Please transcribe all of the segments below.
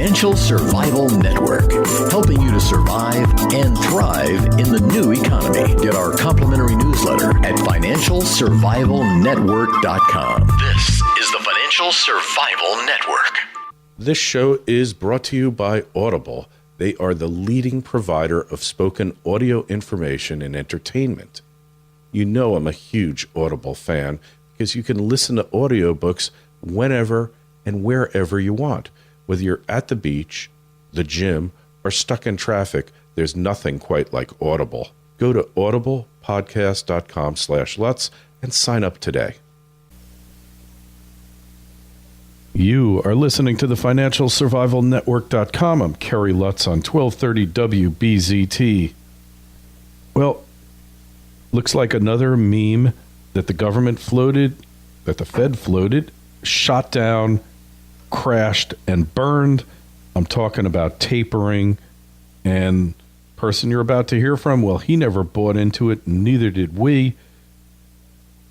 Financial Survival Network, helping you to survive and thrive in the new economy. Get our complimentary newsletter at financialsurvivalnetwork.com. This is the Financial Survival Network. This show is brought to you by Audible. They are the leading provider of spoken audio information and entertainment. You know I'm a huge Audible fan because you can listen to audiobooks whenever and wherever you want. Whether you're at the beach, the gym, or stuck in traffic, there's nothing quite like Audible. Go to audiblepodcast.com/Lutz and sign up today. You are listening to the Financial Survival Network.com. I'm Kerry Lutz on 1230 WBZT. Well, looks like another meme that the government floated, that the Fed floated, shot down, crashed, and burned. I'm talking about tapering. And person you're about to hear from, well, he never bought into it, neither did we.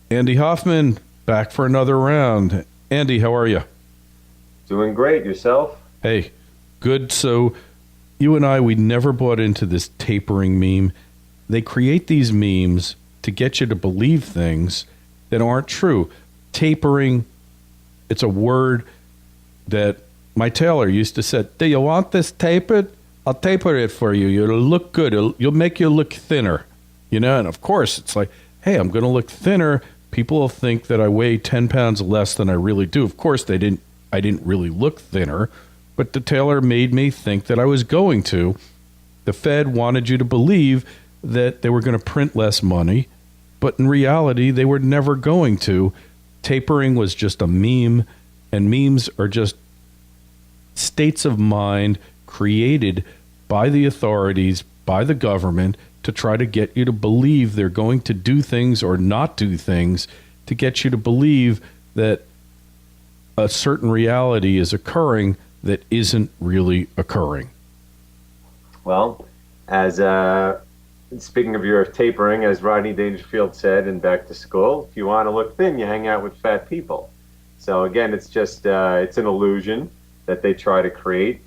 Andy Hoffman, back for another round. Andy, how are you? Doing great. Yourself? Hey, good. So you and I, we never bought into this tapering meme. They create these memes to get you to believe things that aren't true. Tapering, it's a word that my tailor used to say, do you want this tapered? I'll taper it for you. It'll look good. You'll make you look thinner. You know, and of course, it's like, hey, I'm going to look thinner. People will think that I weigh 10 pounds less than I really do. Of course, I didn't really look thinner, but the tailor made me think that I was going to. The Fed wanted you to believe that they were going to print less money, but in reality, they were never going to. Tapering was just a meme, and memes are just states of mind created by the authorities, by the government, to try to get you to believe they're going to do things or not do things, to get you to believe that a certain reality is occurring that isn't really occurring. Well, as speaking of your tapering, as Rodney Dangerfield said in Back to School, if you want to look thin, you hang out with fat people. So again, it's just it's an illusion that they try to create.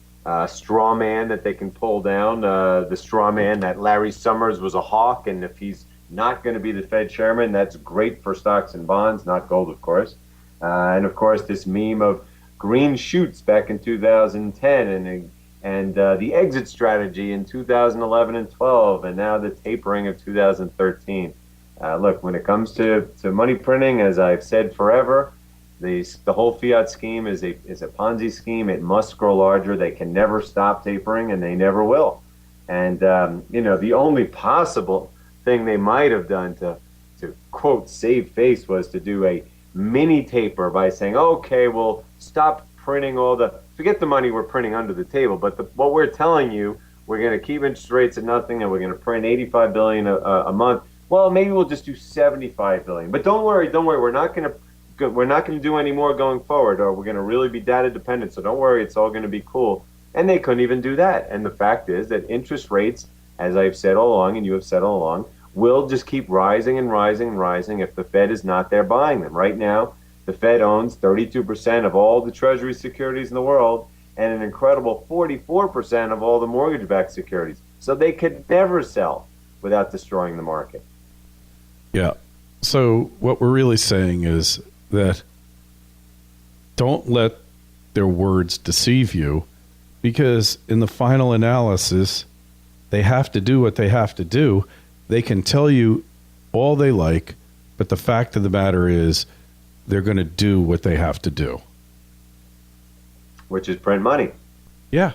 Straw man that they can pull down. The straw man that Larry Summers was a hawk, and if he's not going to be the Fed chairman, that's great for stocks and bonds, not gold, of course. And of course, this meme of green shoots back in 2010 and the exit strategy in 2011 and 12, and now the tapering of 2013. Look, when it comes to money printing, as I've said forever, the whole fiat scheme is a Ponzi scheme. It must grow larger. They can never stop tapering, and they never will. And the only possible thing they might have done to quote save face was to do a mini taper by saying, okay, we'll stop printing forget the money we're printing under the table, but what we're telling you, we're going to keep interest rates at nothing, and we're going to print $85 billion a month. Well, maybe we'll just do $75 billion. But don't worry, we're not going to do any more going forward, or we're going to really be data dependent. So don't worry, it's all going to be cool. And they couldn't even do that. And the fact is that interest rates, as I've said all along, and you have said all along, will just keep rising and rising and rising if the Fed is not there buying them. Right now, the Fed owns 32% of all the Treasury securities in the world and an incredible 44% of all the mortgage-backed securities. So they could never sell without destroying the market. Yeah. So what we're really saying is that don't let their words deceive you, because in the final analysis, they have to do what they have to do. They can tell you all they like, but the fact of the matter is they're going to do what they have to do. Which is print money. Yeah.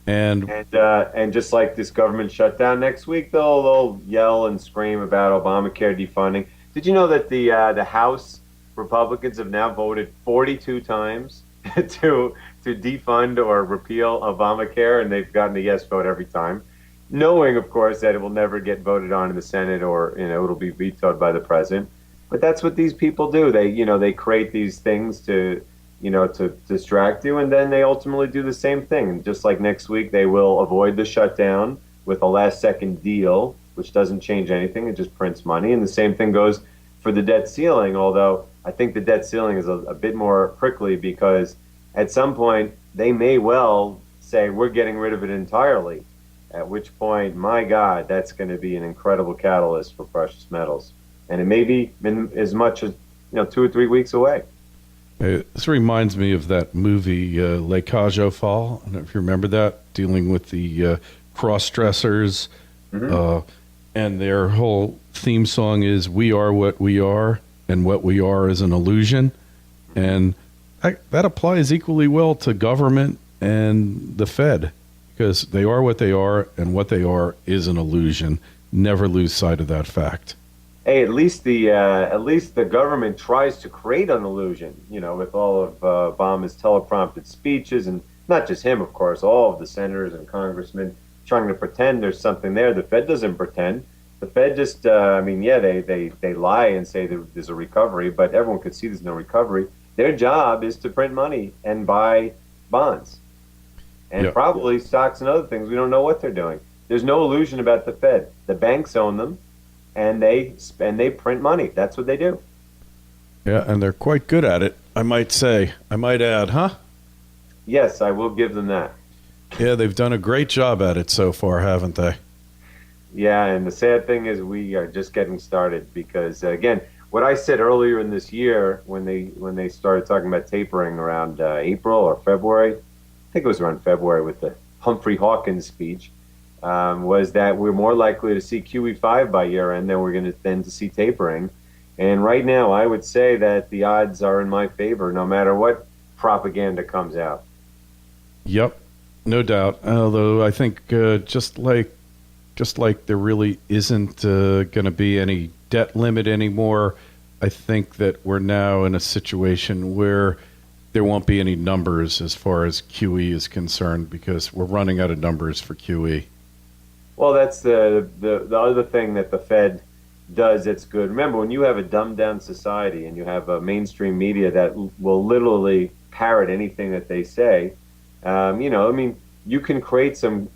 And just like this government shutdown next week, they'll yell and scream about Obamacare defunding. Did you know that the House Republicans have now voted 42 times to defund or repeal Obamacare, and they've gotten a yes vote every time, knowing, of course, that it will never get voted on in the Senate, or it'll be vetoed by the president. But that's what these people do. They create these things to distract you, and then they ultimately do the same thing. And just like next week, they will avoid the shutdown with a last-second deal, which doesn't change anything. It just prints money. And the same thing goes for the debt ceiling, although I think the debt ceiling is a bit more prickly because at some point they may well say we're getting rid of it entirely. At which point, my God, that's going to be an incredible catalyst for precious metals, and it may be in as much as 2 or 3 weeks away. This reminds me of that movie, Les Cage aux Folles. I don't know if you remember that, dealing with the cross-dressers. And their whole theme song is "We are what we are, and what we are is an illusion." And that applies equally well to government and the Fed, because they are what they are, and what they are is an illusion. Never lose sight of that fact. Hey, at least the government tries to create an illusion, with all of Obama's teleprompted speeches, and not just him, of course, all of the senators and congressmen trying to pretend there's something there. The Fed doesn't pretend. The Fed just, they lie and say there's a recovery, but everyone could see there's no recovery. Their job is to print money and buy bonds, and probably stocks and other things. We don't know what they're doing. There's no illusion about the Fed. The banks own them. And they print money. That's what they do. Yeah, and they're quite good at it, I might say. I might add, huh? Yes, I will give them that. Yeah, they've done a great job at it so far, haven't they? Yeah, and the sad thing is we are just getting started because, again, what I said earlier in this year when they started talking about tapering around April or February, I think it was around February with the Humphrey Hawkins speech, was that we're more likely to see QE5 by year end than we're going to see tapering. And right now, I would say that the odds are in my favor, no matter what propaganda comes out. Yep, no doubt. Although I think just like there really isn't going to be any debt limit anymore, I think that we're now in a situation where there won't be any numbers as far as QE is concerned, because we're running out of numbers for QE. Well, that's the other thing that the Fed does that's good. Remember, when you have a dumbed-down society and you have a mainstream media that will literally parrot anything that they say, you can create some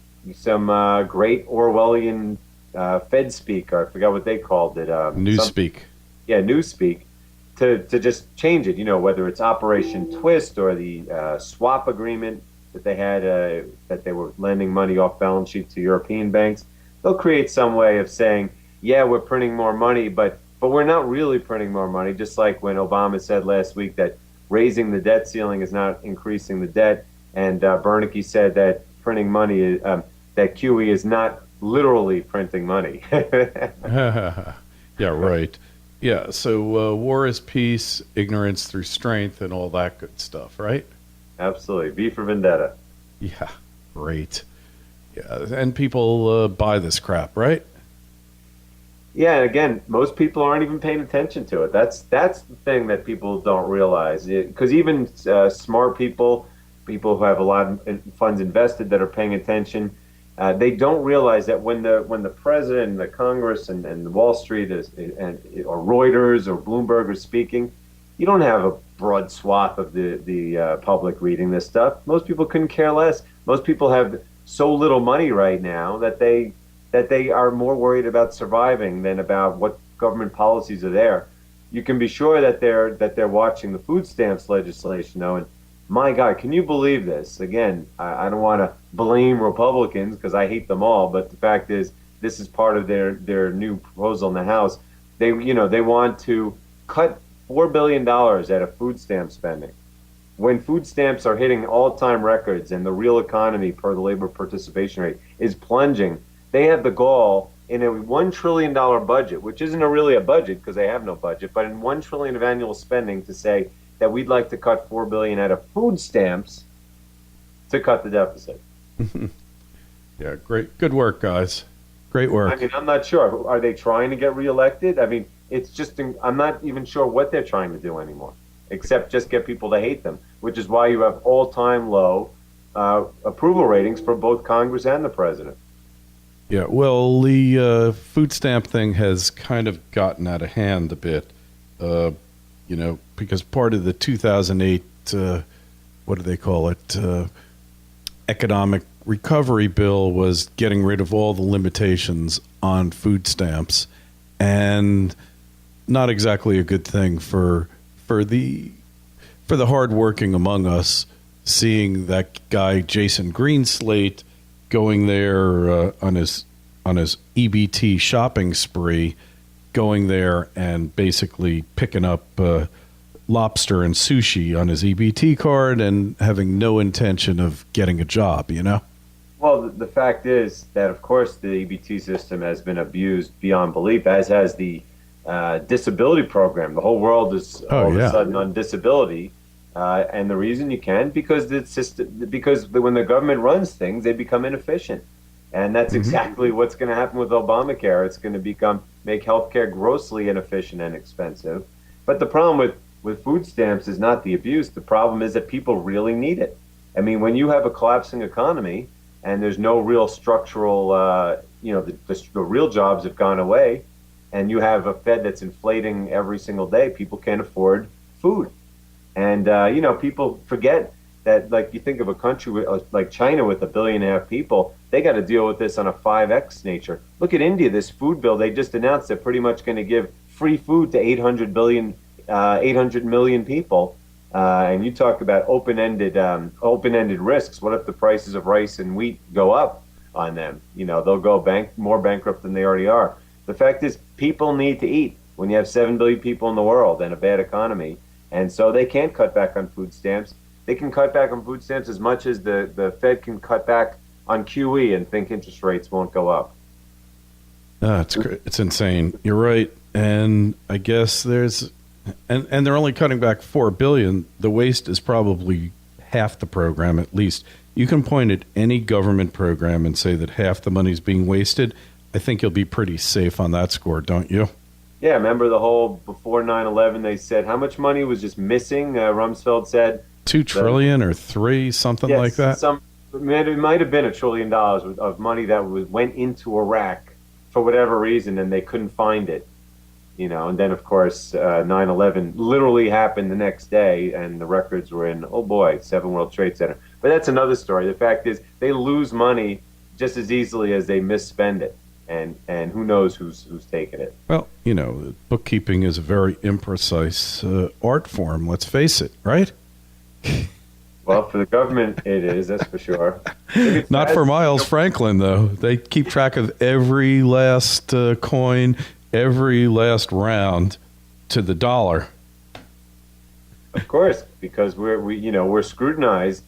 great Orwellian Fed speak, or I forgot what they called it. Newspeak. Newspeak, to just change it, whether it's Operation Twist or the swap agreement that they had, that they were lending money off balance sheet to European banks. They'll create some way of saying, yeah, we're printing more money, but we're not really printing more money, just like when Obama said last week that raising the debt ceiling is not increasing the debt, and Bernanke said that printing money, that QE is not literally printing money. Yeah, right. Yeah, so war is peace, ignorance through strength, and all that good stuff, right? Absolutely. V for Vendetta. Yeah, great. Yeah, and people buy this crap, right? Yeah, and again, most people aren't even paying attention to it. That's the thing that people don't realize. Because even smart people who have a lot of funds invested that are paying attention, they don't realize that when the president and the Congress and Wall Street or Reuters or Bloomberg are speaking, you don't have a broad swath of the public reading this stuff. Most people couldn't care less. Most people have so little money right now that they are more worried about surviving than about what government policies are there. You can be sure that they're watching the food stamps legislation, though. And my God, can you believe this? Again, I don't want to blame Republicans because I hate them all, but the fact is, this is part of their new proposal in the House. They want to cut $4 billion out of food stamp spending. When food stamps are hitting all-time records and the real economy per the labor participation rate is plunging, they have the gall in a $1 trillion budget, which isn't really a budget because they have no budget, but in $1 trillion of annual spending to say that we'd like to cut $4 billion out of food stamps to cut the deficit. Yeah, great. Good work, guys. Great work. I mean, I'm not sure. Are they trying to get reelected? I mean, it's just, I'm not even sure what they're trying to do anymore, except just get people to hate them, which is why you have all-time low approval ratings for both Congress and the president. Yeah, well, the food stamp thing has kind of gotten out of hand a bit, because part of the 2008, what do they call it, economic recovery bill was getting rid of all the limitations on food stamps, and not exactly a good thing for the hardworking among us seeing that guy Jason Greenslate going there on his EBT shopping spree, going there and basically picking up lobster and sushi on his EBT card and having no intention of getting a job, you know? Well, the fact is that, of course, the EBT system has been abused beyond belief, as has the disability program. The whole world is all of a sudden on disability. And the reason you can, because when the government runs things, they become inefficient. And that's exactly what's going to happen with Obamacare. It's going to make healthcare grossly inefficient and expensive. But the problem with food stamps is not the abuse. The problem is that people really need it. I mean, when you have a collapsing economy and there's no real structural, the real jobs have gone away, and you have a Fed that's inflating every single day, people can't afford food. And, people forget that, like, you think of a country like China with 1.5 billion people, they got to deal with this on a 5X nature. Look at India, this food bill, they just announced they're pretty much going to give free food to 800 million people. And you talk about open-ended risks. What if the prices of rice and wheat go up on them? They'll go more bankrupt than they already are. The fact is, people need to eat when you have 7 billion people in the world and a bad economy. And so they can't cut back on food stamps. They can cut back on food stamps as much as the Fed can cut back on QE and think interest rates won't go up. It's insane. You're right. And I guess and they're only cutting back $4 billion. The waste is probably half the program at least. You can point at any government program and say that half the money's being wasted. I think you'll be pretty safe on that score, don't you? Yeah, remember before 9/11, they said how much money was just missing? Rumsfeld said $2 trillion or $3, something like that. It might have been $1 trillion of money that went into Iraq for whatever reason, and they couldn't find it. And then, of course, 9/11 literally happened the next day, and the records were in, 7 World Trade Center. But that's another story. The fact is, they lose money just as easily as they misspend it, and who knows who's taking it. Well, bookkeeping is a very imprecise art form, let's face it, right? Well, for the government, it is, that's for sure. Not for Miles Franklin, though. They keep track of every last coin, every last round to the dollar. Of course, because we're scrutinized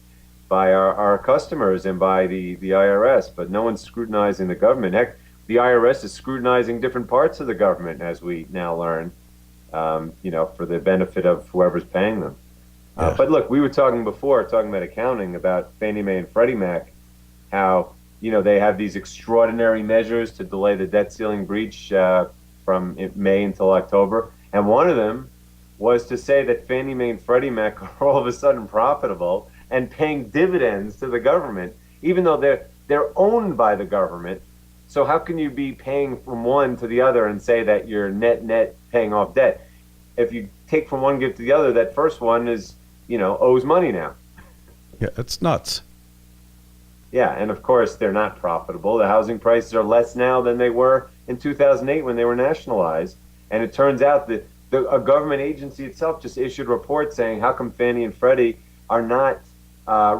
by our customers and by the IRS, but no one's scrutinizing the government. Heck, the IRS is scrutinizing different parts of the government, as we now learn, for the benefit of whoever's paying them. But look, we were talking about accounting, about Fannie Mae and Freddie Mac, how they have these extraordinary measures to delay the debt ceiling breach from May until October, and one of them was to say that Fannie Mae and Freddie Mac are all of a sudden profitable and paying dividends to the government, even though they're owned by the government. So how can you be paying from one to the other and say that you're net paying off debt? If you take from one, give to the other, that first one is owes money now. Yeah, it's nuts. Yeah, and of course they're not profitable. The housing prices are less now than they were in 2008 when they were nationalized. And it turns out that a government agency itself just issued a report saying, how come Fannie and Freddie are not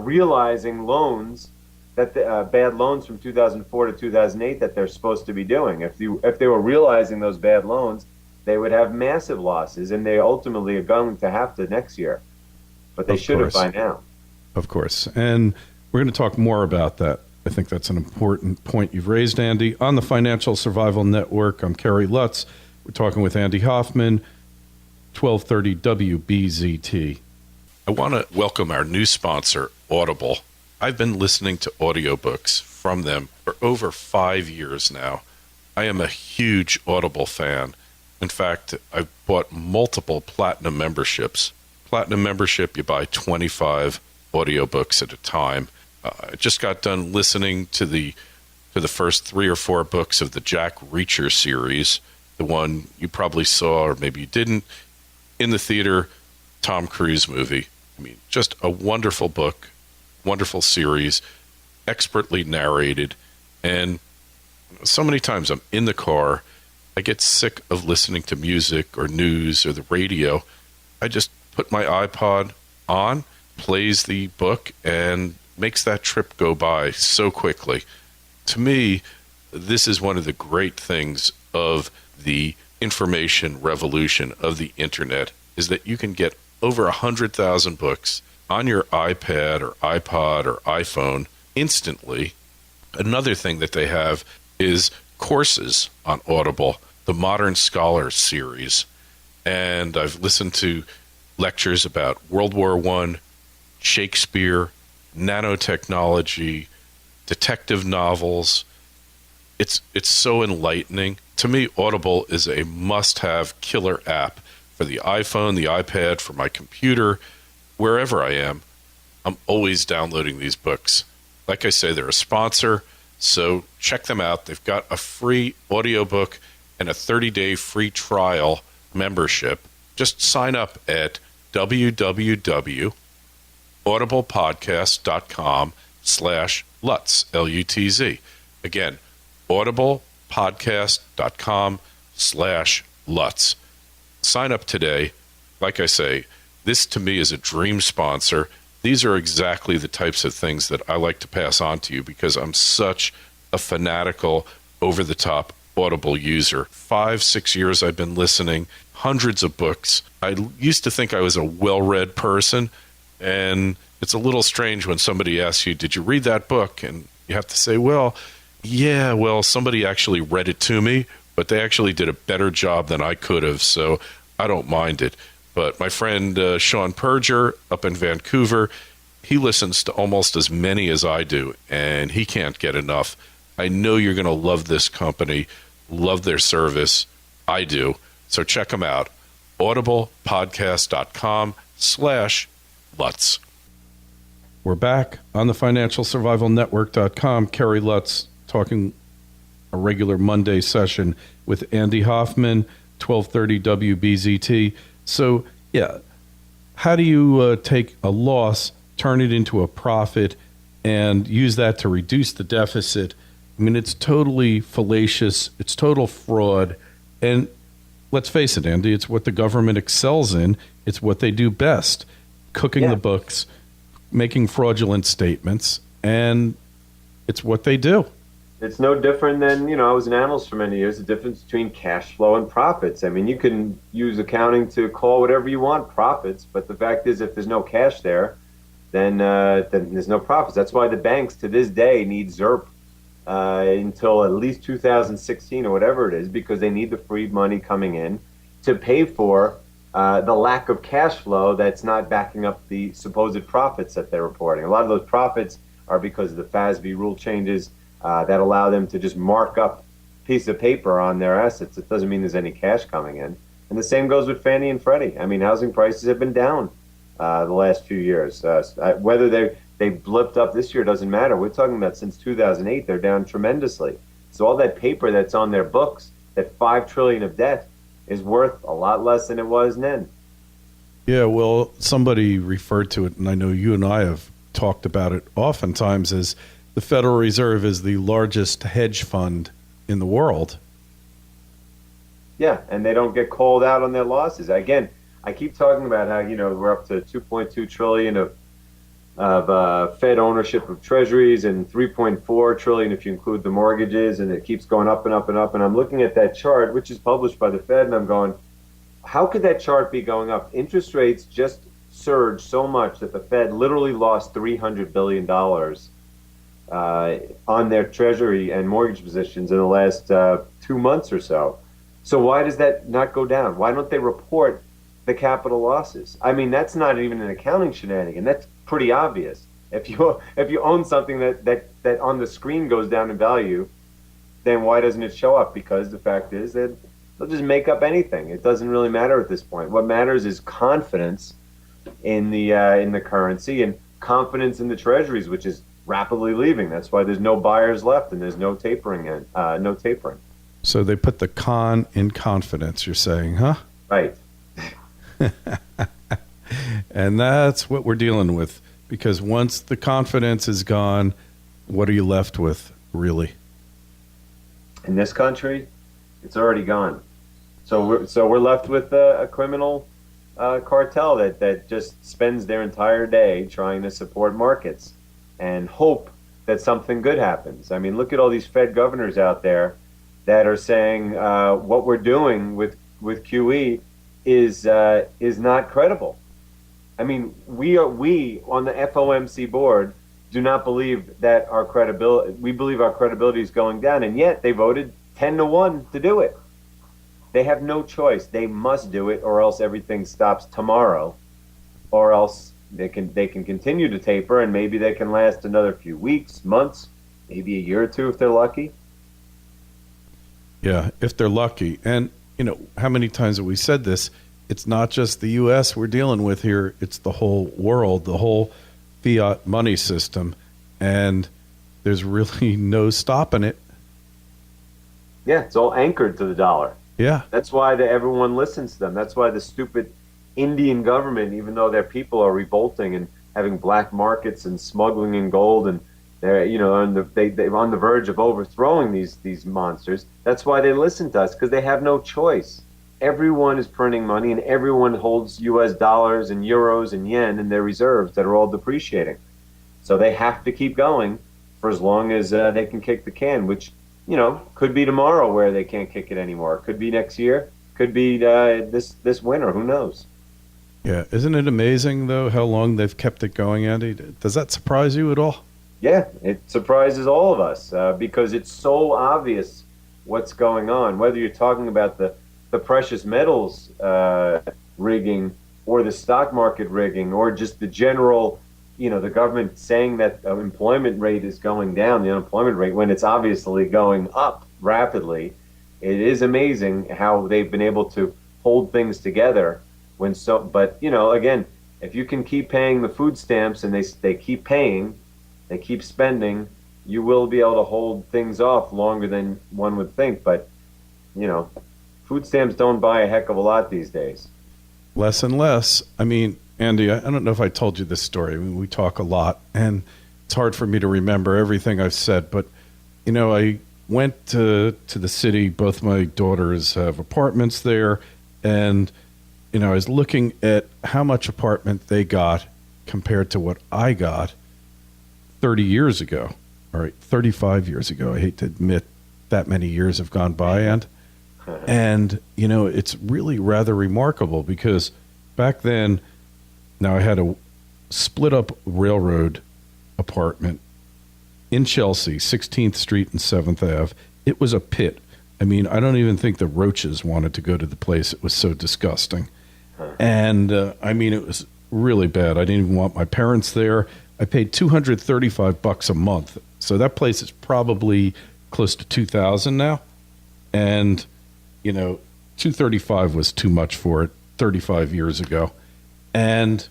realizing loans, that bad loans from 2004 to 2008 that they're supposed to be doing? If they were realizing those bad loans, they would have massive losses, and they ultimately are going to have to next year. But they should have by now. Of course. And we're going to talk more about that. I think that's an important point you've raised, Andy. On the Financial Survival Network, I'm Kerry Lutz. We're talking with Andy Hoffman, 1230 WBZT. I want to welcome our new sponsor, Audible. I've been listening to audiobooks from them for over 5 years now. I am a huge Audible fan. In fact, I've bought multiple platinum memberships. Platinum membership, you buy 25 audiobooks at a time. I just got done listening to the first 3 or 4 books of the Jack Reacher series, the one you probably saw, or maybe you didn't, in the theater, Tom Cruise movie. I mean, just a wonderful book, wonderful series, expertly narrated, and so many times I'm in the car, I get sick of listening to music or news or the radio. I just put my iPod on plays the book and makes that trip go by so quickly. To me, this is one of the great things of the information revolution of the internet, is that you can get over 100,000 books on your iPad or iPod or iPhone instantly. Another thing that they have is courses on Audible, the Modern Scholar series. And I've listened to lectures about World War I, Shakespeare, nanotechnology, detective novels. It's so enlightening. To me, Audible is a must-have killer app for the iPhone, the iPad, for my computer, wherever I am. I'm always downloading these books. Like I say, they're a sponsor, so check them out. They've got a free audiobook and a 30-day free trial membership. Just sign up at www.audiblepodcast.com/Lutz, Lutz. Again, audiblepodcast.com/Lutz. Sign up today. Like I say, this to me is a dream sponsor. These are exactly the types of things that I like to pass on to you because I'm such a fanatical, over-the-top Audible user. 5-6 years I've been listening, hundreds of books. I used to think I was a well-read person, and it's a little strange when somebody asks you, did you read that book? And you have to say, well, somebody actually read it to me, but they actually did a better job than I could have, so I don't mind it. But my friend Sean Perger up in Vancouver, he listens to almost as many as I do, and he can't get enough. I know you're going to love this company, love their service. I do. So check them out. audiblepodcast.com/Lutz. We're back on the financialsurvivalnetwork.com. Kerry Lutz talking a regular Monday session with Andy Hoffman, 1230 WBZT. So, yeah, how do you take a loss, turn it into a profit, and use that to reduce the deficit? I mean, it's totally fallacious. It's total fraud. And let's face it, Andy, it's what the government excels in. It's what they do best, cooking the books, making fraudulent statements, and it's what they do. It's no different than, I was an analyst for many years, the difference between cash flow and profits. I mean, you can use accounting to call whatever you want profits, but the fact is if there's no cash there, then there's no profits. That's why the banks to this day need ZIRP until at least 2016 or whatever it is, because they need the free money coming in to pay for the lack of cash flow that's not backing up the supposed profits that they're reporting. A lot of those profits are because of the FASB rule changes that allow them to just mark up a piece of paper on their assets. It doesn't mean there's any cash coming in. And the same goes with Fannie and Freddie. I mean, housing prices have been down the last few years. Whether they blipped up this year doesn't matter. We're talking about since 2008, they're down tremendously. So all that paper that's on their books, that $5 trillion of debt, is worth a lot less than it was then. Yeah, well, somebody referred to it, and I know you and I have talked about it oftentimes, as the Federal Reserve is the largest hedge fund in the world. Yeah, and they don't get called out on their losses. Again, I keep talking about how, we're up to $2.2 trillion of Fed ownership of treasuries and $3.4 trillion if you include the mortgages, and it keeps going up and up and up. And I'm looking at that chart, which is published by the Fed, and I'm going, how could that chart be going up? Interest rates just surged so much that the Fed literally lost $300 billion on their treasury and mortgage positions in the last 2 months or so. So why does that not go down? Why don't they report the capital losses? I mean, that's not even an accounting shenanigan. That's pretty obvious. If you own something that on the screen goes down in value, then why doesn't it show up? Because the fact is that they'll just make up anything. It doesn't really matter at this point. What matters is confidence in the currency and confidence in the treasuries, which is rapidly leaving. That's why there's no buyers left and there's no tapering. No tapering. So they put the con in confidence, you're saying, huh? Right. And that's what we're dealing with, because once the confidence is gone, what are you left with, really? In this country, it's already gone. So we're left with a criminal cartel that just spends their entire day trying to support markets and hope that something good happens. I mean, look at all these Fed governors out there that are saying what we're doing with QE is not credible. I mean, we on the FOMC board do not believe that our credibility. We believe our credibility is going down, and yet they voted 10-1 to do it. They have no choice. They must do it, or else everything stops tomorrow, or else they can continue to taper, and maybe they can last another few weeks, months, maybe a year or two if they're lucky. Yeah, if they're lucky. And, how many times have we said this? It's not just the U.S. we're dealing with here. It's the whole world, the whole fiat money system. And there's really no stopping it. Yeah, it's all anchored to the dollar. Yeah. That's why everyone listens to them. That's why the stupid Indian government, even though their people are revolting and having black markets and smuggling in gold, and they're they're on the verge of overthrowing these monsters. That's why they listen to us, because they have no choice. Everyone is printing money, and everyone holds U.S. dollars and euros and yen in their reserves that are all depreciating. So they have to keep going for as long as they can kick the can, which could be tomorrow where they can't kick it anymore. Could be next year. Could be this winter. Who knows? Yeah. Isn't it amazing, though, how long they've kept it going, Andy? Does that surprise you at all? Yeah, it surprises all of us because it's so obvious what's going on. Whether you're talking about the precious metals rigging or the stock market rigging or just the general, the government saying that the employment rate is going down, the unemployment rate, when it's obviously going up rapidly. It is amazing how they've been able to hold things together but again, if you can keep paying the food stamps and they keep paying, they keep spending, you will be able to hold things off longer than one would think. But, food stamps don't buy a heck of a lot these days. Less and less. I mean, Andy, I don't know if I told you this story. I mean, we talk a lot, and it's hard for me to remember everything I've said. But, I went to the city. Both my daughters have apartments there. And, I was looking at how much apartment they got compared to what I got 30 years ago. All right, 35 years ago. I hate to admit that many years have gone by. And it's really rather remarkable because back then, now I had a split up railroad apartment in Chelsea, 16th Street and 7th Ave. It was a pit. I mean, I don't even think the roaches wanted to go to the place. It was so disgusting. And it was really bad. I didn't even want my parents there. I paid $235 a month. So that place is probably close to $2,000 now. And, $235 was too much for it 35 years ago. And,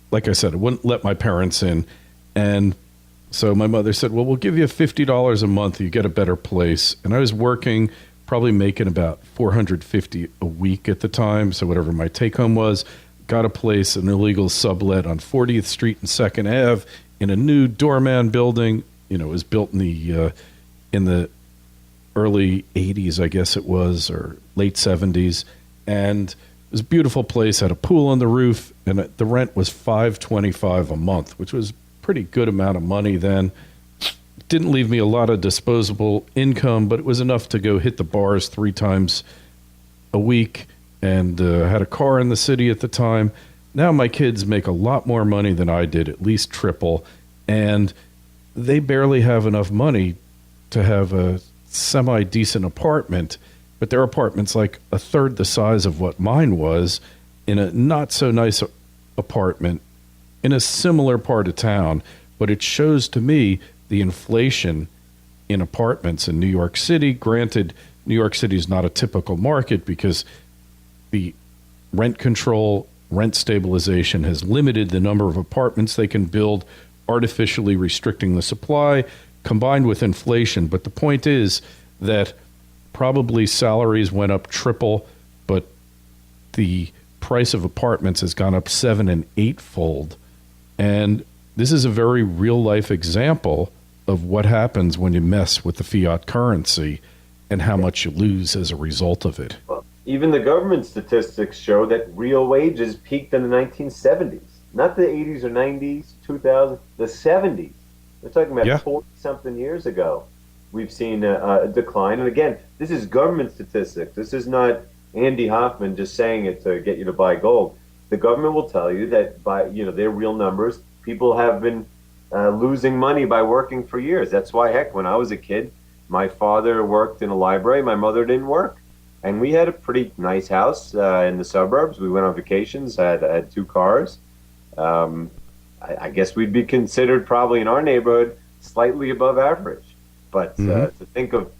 like I said, I wouldn't let my parents in. And so my mother said, well, we'll give you $50 a month. You get a better place. And I was working, probably making about $450 a week at the time. So whatever my take home was, got a place, an illegal sublet on 40th Street and 2nd Ave in a new doorman building. It was built in the early 80s, I guess it was, or late 70s. And it was a beautiful place, had a pool on the roof, and the rent was $525 a month, which was a pretty good amount of money then. Didn't leave me a lot of disposable income, but it was enough to go hit the bars 3 times a week. And had a car in the city at the time. Now my kids make a lot more money than I did, at least triple. And they barely have enough money to have a semi-decent apartment. But their apartment's like a third the size of what mine was in a not-so-nice apartment in a similar part of town. But it shows to me the inflation in apartments in New York City. Granted, New York City is not a typical market because the rent control, rent stabilization has limited the number of apartments they can build, artificially restricting the supply, combined with inflation. But the point is that probably salaries went up triple, but the price of apartments has gone up 7 and 8-fold. And this is a very real-life example of what happens when you mess with the fiat currency and how much you lose as a result of it. Well, even the government statistics show that real wages peaked in the 1970s, not the 80s or 90s, 2000, the 70s. We're talking about 40-something years ago. We've seen a decline. And again, this is government statistics. This is not Andy Hoffman just saying it to get you to buy gold. The government will tell you that by their real numbers, people have been losing money by working for years. That's why, heck, when I was a kid, my father worked in a library. My mother didn't work. And we had a pretty nice house in the suburbs. We went on vacations, had 2 cars. I guess we'd be considered probably in our neighborhood slightly above average. But to think of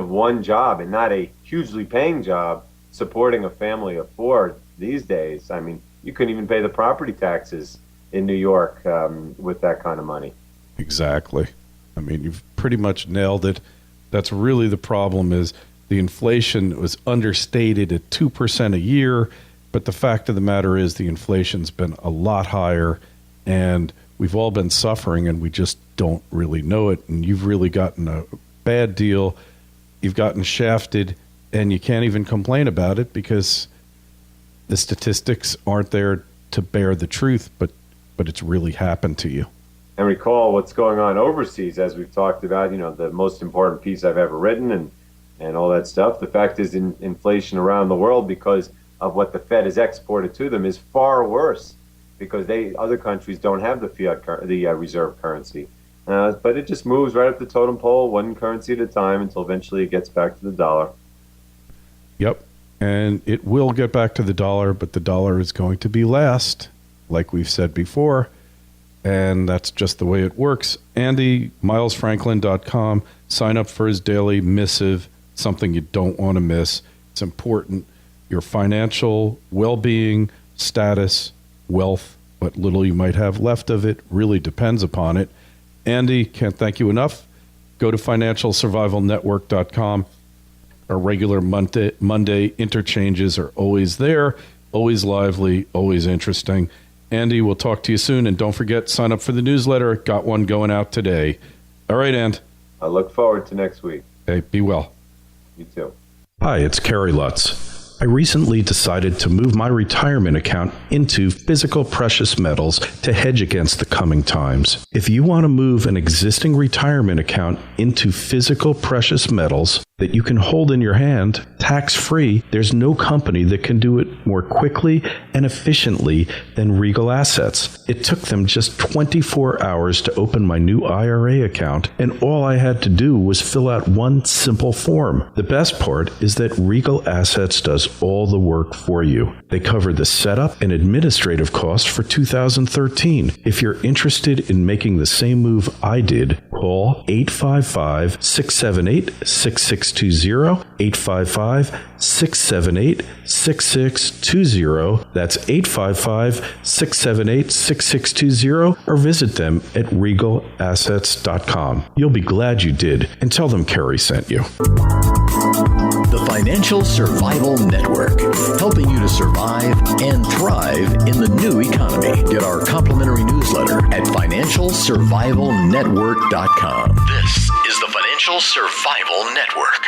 one job, and not a hugely paying job, supporting a family of 4 these days, I mean, you couldn't even pay the property taxes in New York with that kind of money. Exactly. I mean, you've pretty much nailed it. That's really the problem, is the inflation was understated at 2% a year, but the fact of the matter is the inflation's been a lot higher, and we've all been suffering, and we just don't really know it. And you've really gotten a bad deal. You've gotten shafted, and you can't even complain about it because the statistics aren't there to bear the truth, but it's really happened to you. And recall what's going on overseas, as we've talked about, the most important piece I've ever written and all that stuff. The fact is, inflation around the world, because of what the Fed has exported to them, is far worse, because other countries don't have the reserve currency. But it just moves right up the totem pole, one currency at a time, until eventually it gets back to the dollar. Yep. And it will get back to the dollar, but the dollar is going to be last, like we've said before. And that's just the way it works. Andy, milesfranklin.com. Sign up for his daily missive, something you don't want to miss. It's important. Your financial well-being, status, wealth, what little you might have left of it, really depends upon it. Andy, can't thank you enough. Go to financialsurvivalnetwork.com. Our regular Monday interchanges are always there, always lively, always interesting. Andy, we'll talk to you soon. And don't forget, sign up for the newsletter. Got one going out today. All right, And. I look forward to next week. Hey, be well. You too. Hi, it's Kerry Lutz. I recently decided to move my retirement account into physical precious metals to hedge against the coming times. If you want to move an existing retirement account into physical precious metals that you can hold in your hand, tax-free, there's no company that can do it more quickly and efficiently than Regal Assets. It took them just 24 hours to open my new IRA account, and all I had to do was fill out one simple form. The best part is that Regal Assets does all the work for you. They cover the setup and administrative costs for 2013. If you're interested in making the same move I did, call 855-678-6620, 855-678-6620. That's 855-678-6620, or visit them at regalassets.com. You'll be glad you did, and tell them Kerry sent you. The Financial Survival Network, helping you to survive and thrive in the new economy. Get our complimentary newsletter at financialsurvivalnetwork.com. This is the Financial Survival Network.